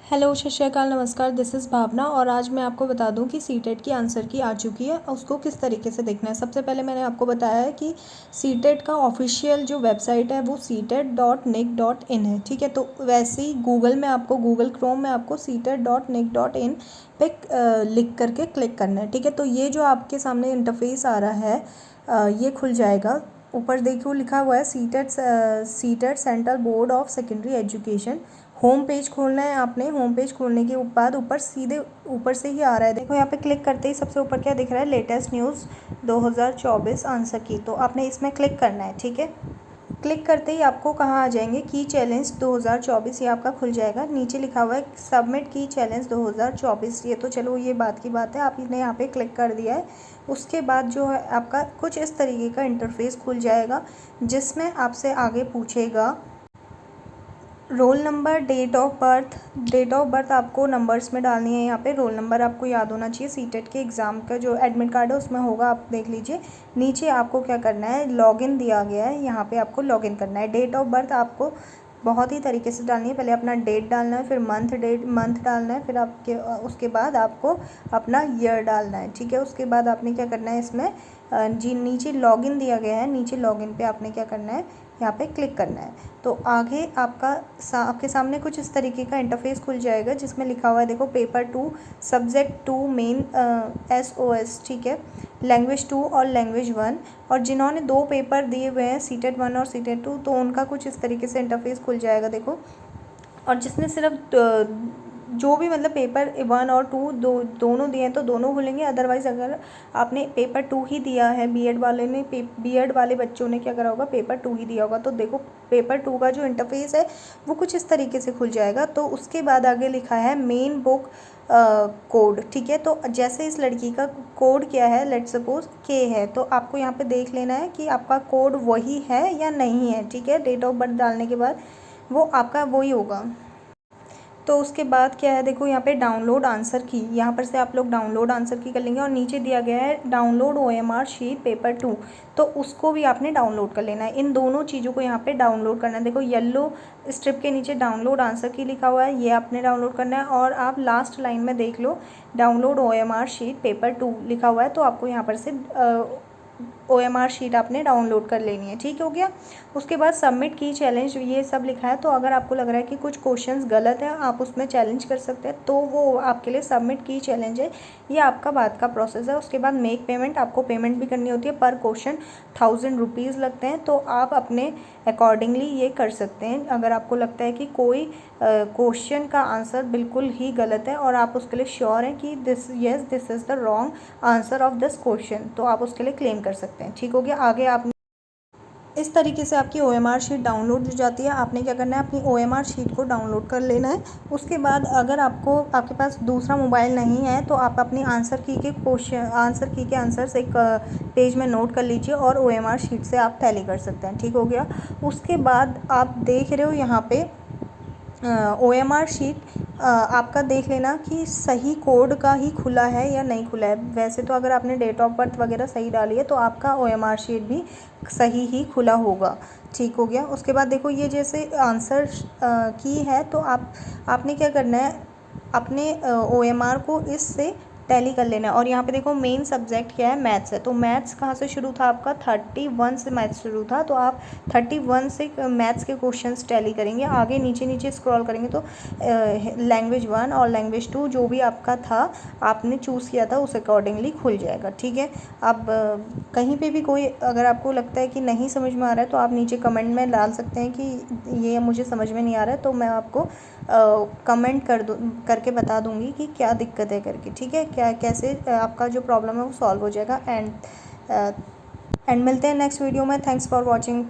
Hello, सत श्री अकाल, नमस्कार। दिस इज़ भावना और आज मैं आपको बता दूं कि सीटेट की आंसर की आ चुकी है और उसको किस तरीके से देखना है। सबसे पहले मैंने आपको बताया है कि सीटेट का ऑफिशियल जो वेबसाइट है वो ctet.nic.in है। ठीक है, तो वैसे ही गूगल क्रोम में आपको ctet.nic.in पे लिख करके क्लिक करना है। ठीक है, तो ये जो आपके सामने इंटरफेस आ रहा है ये खुल जाएगा। ऊपर देखो लिखा हुआ है CTET central board of secondary education. Home page खोलना है आपने। होम पेज खोलने के बाद ऊपर सीधे ऊपर से ही आ रहा है, देखो यहाँ पे क्लिक करते ही सबसे ऊपर क्या दिख रहा है, लेटेस्ट न्यूज़ 2024 आंसर की। तो आपने इसमें क्लिक करना है। ठीक है, क्लिक करते ही आपको कहाँ आ जाएंगे, की चैलेंज 2024 ये आपका खुल जाएगा। नीचे लिखा हुआ है सबमिट की चैलेंज 2024। ये तो चलो ये बात की बात है, आपने यहाँ पे क्लिक कर दिया है। उसके बाद जो है आपका कुछ इस तरीके का इंटरफेस खुल जाएगा जिसमें आपसे आगे पूछेगा roll number, date of birth आपको नंबर्स में डालनी है। यहाँ पे रोल नंबर आपको याद होना चाहिए। सीटेट के एग्ज़ाम का जो एडमिट कार्ड है उसमें होगा, आप देख लीजिए। नीचे आपको क्या करना है, लॉगिन दिया गया है, यहाँ पे आपको लॉगिन करना है। डेट ऑफ बर्थ आपको बहुत ही तरीके से डालनी है। पहले अपना डेट डालना है, फिर मंथ डालना है, फिर आपके उसके बाद आपको अपना ईयर डालना है। ठीक है, उसके बाद आपने क्या करना है इसमें जी नीचे लॉगिन दिया गया है, नीचे लॉगिन पे आपने क्या करना है, यहाँ पे क्लिक करना है। तो आगे आपके सामने कुछ इस तरीके का इंटरफेस खुल जाएगा जिसमें लिखा हुआ है, देखो पेपर 2 सब्जेक्ट 2 मेन SOS। ठीक है, लैंग्वेज 2 और लैंग्वेज 1। और जिन्होंने 2 पेपर दिए हुए हैं सीटेट 1 और सीटेट 2, तो उनका कुछ इस तरीके से इंटरफेस खुल जाएगा देखो। और जिसने सिर्फ जो भी मतलब पेपर 1 और 2 दोनों दिए हैं तो दोनों खुलेंगे। अदरवाइज़ अगर आपने पेपर 2 ही दिया है, बीएड वाले बच्चों ने क्या करा होगा, पेपर 2 ही दिया होगा, तो देखो पेपर 2 का जो इंटरफेस है वो कुछ इस तरीके से खुल जाएगा। तो उसके बाद आगे लिखा है मेन बुक कोड। ठीक है, तो जैसे इस लड़की का कोड क्या है, लेट्स सपोज के है, तो आपको यहाँ पे देख लेना है कि आपका कोड वही है या नहीं है। ठीक है, डेट ऑफ बर्थ डालने के बाद वो आपका वही होगा। तो उसके बाद क्या है, देखो यहाँ पे डाउनलोड आंसर की, यहाँ पर से आप लोग डाउनलोड आंसर की कर लेंगे। और नीचे दिया गया है डाउनलोड OMR शीट पेपर 2, तो उसको भी आपने डाउनलोड कर लेना है। इन दोनों चीज़ों को यहाँ पे डाउनलोड करना है। देखो येलो स्ट्रिप के नीचे डाउनलोड आंसर की लिखा हुआ है, ये आपने डाउनलोड करना है। और आप लास्ट लाइन में देख लो डाउनलोड OMR शीट पेपर 2 लिखा हुआ है, तो आपको यहाँ पर से OMR शीट आपने डाउनलोड कर लेनी है। ठीक हो गया। उसके बाद सबमिट की चैलेंज ये सब लिखा है, तो अगर आपको लग रहा है कि कुछ क्वेश्चंस गलत है आप उसमें चैलेंज कर सकते हैं, तो वो आपके लिए सबमिट की चैलेंज है, ये आपका बाद का प्रोसेस है। उसके बाद मेक पेमेंट, आपको पेमेंट भी करनी होती है। पर क्वेश्चन 1000 रुपीज़ लगते हैं, तो आप अपने अकॉर्डिंगली ये कर सकते हैं। अगर आपको लगता है कि कोई क्वेश्चन का आंसर बिल्कुल ही गलत है और आप उसके लिए श्योर हैं कि this is the wrong answer of this question, तो आप उसके लिए क्लेम कर सकते हैं। ठीक हो गया। आगे आप इस तरीके से आपकी OMR शीट डाउनलोड हो जाती है। आपने क्या करना है, अपनी OMR शीट को डाउनलोड कर लेना है। उसके बाद अगर आपके पास दूसरा मोबाइल नहीं है तो आप अपनी आंसर की के आंसर्स एक पेज में नोट कर लीजिए और OMR शीट से आप टैली कर सकते हैं। ठीक हो गया। उसके बाद आप देख रहे हो यहाँ पे OMR शीट आपका देख लेना कि सही कोड का ही खुला है या नहीं खुला है। वैसे तो अगर आपने डेट ऑफ बर्थ वगैरह सही डाली है तो आपका OMR शीट भी सही ही खुला होगा। ठीक हो गया। उसके बाद देखो ये जैसे आंसर की है, तो आपने क्या करना है, अपने OMR को इससे टैली कर लेना है। और यहाँ पे देखो मेन सब्जेक्ट क्या है, मैथ्स है, तो मैथ्स कहाँ से शुरू था आपका, 31 से मैथ्स शुरू था, तो आप 31 से मैथ्स के क्वेश्चंस टैली करेंगे। आगे नीचे स्क्रॉल करेंगे तो लैंग्वेज 1 और लैंग्वेज 2 जो भी आपका था आपने चूज़ किया था उस अकॉर्डिंगली खुल जाएगा। ठीक है। अब कहीं पे भी कोई अगर आपको लगता है कि नहीं समझ में आ रहा है तो आप नीचे कमेंट में डाल सकते हैं कि ये मुझे समझ में नहीं आ रहा है, तो मैं आपको कमेंट करके बता दूंगी कि क्या दिक्कत है करके। ठीक है, क्या कैसे आपका जो प्रॉब्लम है वो सॉल्व हो जाएगा। एंड मिलते हैं नेक्स्ट वीडियो में। Thanks for watching.